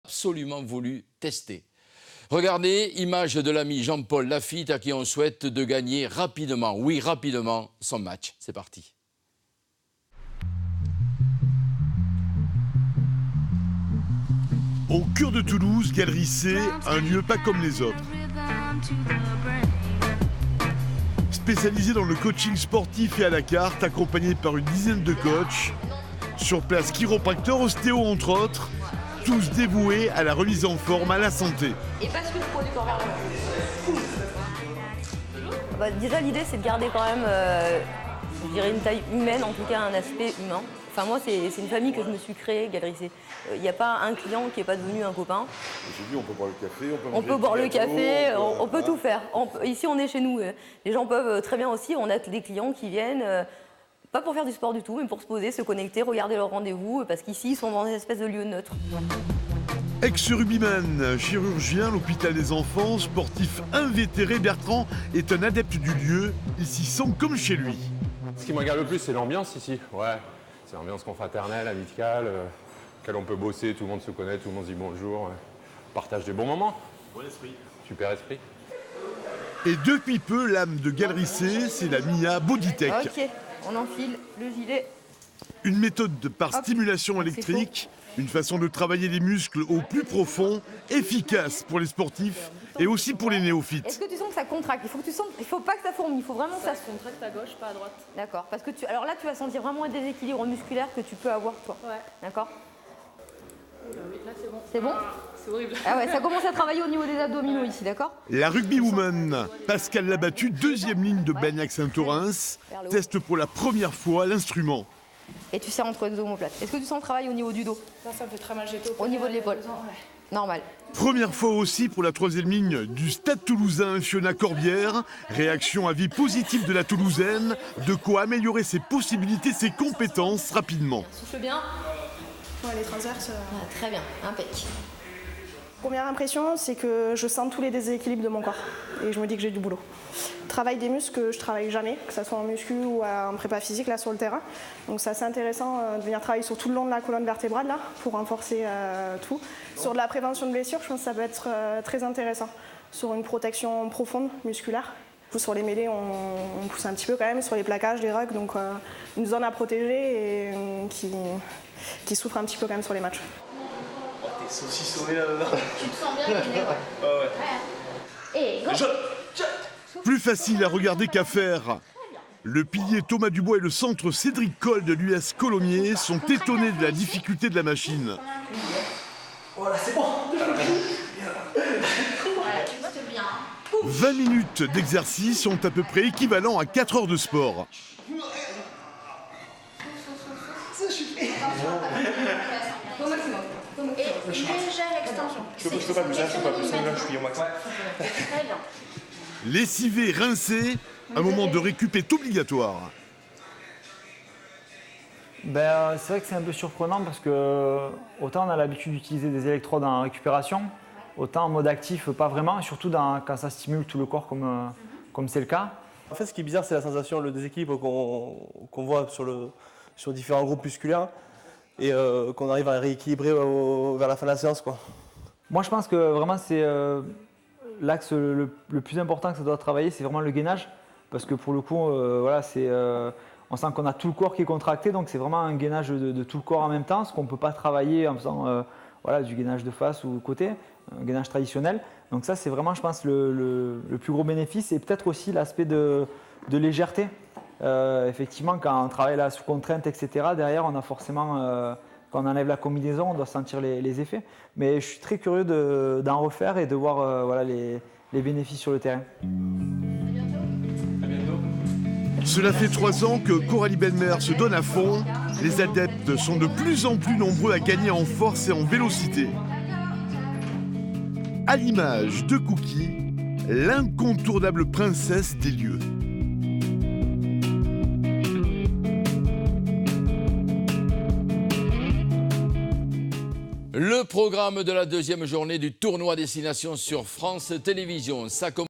absolument voulu tester. Regardez, image de l'ami Jean-Paul Lafitte à qui on souhaite de gagner rapidement, oui rapidement, son match. C'est parti. Au cœur de Toulouse, Galerie C, un lieu pas comme les autres. Spécialisé dans le coaching sportif et à la carte, accompagné par une dizaine de coachs. Sur place, chiropracteurs, ostéo entre autres, tous dévoués à la remise en forme, à la santé. Et parce que le poids du corps vers le déjà, l'idée, c'est de garder quand même, je dirais, une taille humaine, en tout cas un aspect humain. Enfin, moi, c'est une famille que je me suis créée, Galerie C. Il n'y a pas un client qui n'est pas devenu un copain. J'ai vu, on peut boire le café, on peut boire le café, on peut tout faire. Ici, on est chez nous. Les gens peuvent très bien aussi, on a des clients qui viennent, pas pour faire du sport du tout, mais pour se poser, se connecter, regarder leur rendez-vous, parce qu'ici, ils sont dans une espèce de lieu neutre. Ex-rugbyman, chirurgien, l'hôpital des enfants, sportif invétéré, Bertrand est un adepte du lieu. Il s'y sent comme chez lui. Ce qui me regarde le plus, c'est l'ambiance ici. Ouais, c'est l'ambiance confraternelle, amicale, laquelle on peut bosser, tout le monde se connaît, tout le monde se dit bonjour, partage des bons moments. Bon esprit. Super esprit. Et depuis peu, l'âme de Galerie C, c'est la MIA Bodytech. Ok, on enfile le gilet. Une méthode par stimulation électrique, une façon de travailler les muscles au plus profond, efficace pour les sportifs et aussi pour les néophytes. Est-ce que tu sens que ça contracte? Il faut pas que ça fourmille, il faut vraiment que ça se contracte à gauche, pas à droite. D'accord, parce que alors là, tu vas sentir vraiment un déséquilibre musculaire que tu peux avoir toi. Ouais. D'accord. Oui, là c'est bon. C'est bon? C'est horrible. Ah ouais, ça commence à travailler au niveau des abdominaux ici, d'accord? La rugbywoman, Pascal Labattu, deuxième ligne de Blagnac-Saint-Orens, teste pour la première fois l'instrument. Et tu serres entre les deux omoplates. Est-ce que tu sens le travail au niveau du dos? Là, ça me fait très mal, j'étais au niveau de l'épaule. Ouais. Normal. Première fois aussi pour la troisième ligne du Stade Toulousain, Fiona Corbière. Réaction à vie positive de la Toulousaine, de quoi améliorer ses possibilités, ses compétences rapidement. Souffle bien. Ouais, les transverses. Très bien, impec. Première impression, c'est que je sens tous les déséquilibres de mon corps et je me dis que j'ai du boulot. Travail des muscles que je travaille jamais, que ce soit en muscu ou en prépa physique là sur le terrain. Donc c'est assez intéressant de venir travailler sur tout le long de la colonne vertébrale là pour renforcer tout. Sur de la prévention de blessures, je pense que ça peut être très intéressant. Sur une protection profonde musculaire. Sur les mêlées, on pousse un petit peu quand même, sur les plaquages, les rugs, donc une zone à protéger et qui souffre un petit peu quand même sur les matchs. T'es saucissonné là-dedans. Tu te sens bien gainé, ouais. Et go. Plus facile à regarder qu'à faire. Le pilier Thomas Dubois et le centre Cédric Coll de l'US Colomiers sont étonnés de la difficulté de la machine. Voilà, c'est bon. 20 minutes d'exercice sont à peu près équivalents à 4 heures de sport. Ça suffit. Et légère extension. Je peux pas plus, je peux pas plus. Là, je suis au max. Très bien. Lessivé, rincé, un moment de récup est obligatoire. C'est vrai que c'est un peu surprenant parce que autant on a l'habitude d'utiliser des électrodes en récupération, autant en mode actif, pas vraiment, et surtout quand ça stimule tout le corps comme c'est le cas. En fait, ce qui est bizarre, c'est la sensation, le déséquilibre qu'on voit sur différents groupes musculaires et qu'on arrive à rééquilibrer vers la fin de la séance, quoi. Moi, je pense que vraiment, c'est l'axe le plus important que ça doit travailler, c'est vraiment le gainage. Parce que pour le coup, on sent qu'on a tout le corps qui est contracté, donc c'est vraiment un gainage de tout le corps en même temps, ce qu'on ne peut pas travailler en faisant du gainage de face ou côté, un gainage traditionnel. Donc ça, c'est vraiment, je pense, le plus gros bénéfice et peut-être aussi l'aspect de légèreté. Effectivement, quand on travaille là sous contrainte, etc., derrière, on a forcément, quand on enlève la combinaison, on doit sentir les effets. Mais je suis très curieux d'en refaire et de voir les bénéfices sur le terrain. Cela fait 3 ans que Coralie Belmer se donne à fond. Les adeptes sont de plus en plus nombreux à gagner en force et en vélocité. À l'image de Cookie, l'incontournable princesse des lieux. Le programme de la deuxième journée du tournoi Destination sur France Télévisions. Ça commence